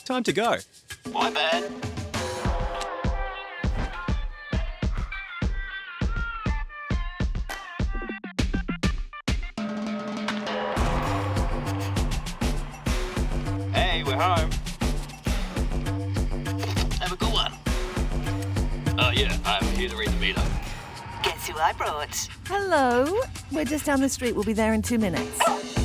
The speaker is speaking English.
Time to go. My bad. Hey, we're home. Have a good one. Oh, yeah, I'm here to read the meter. Guess who I brought? Hello. We're just down the street. We'll be there in 2 minutes.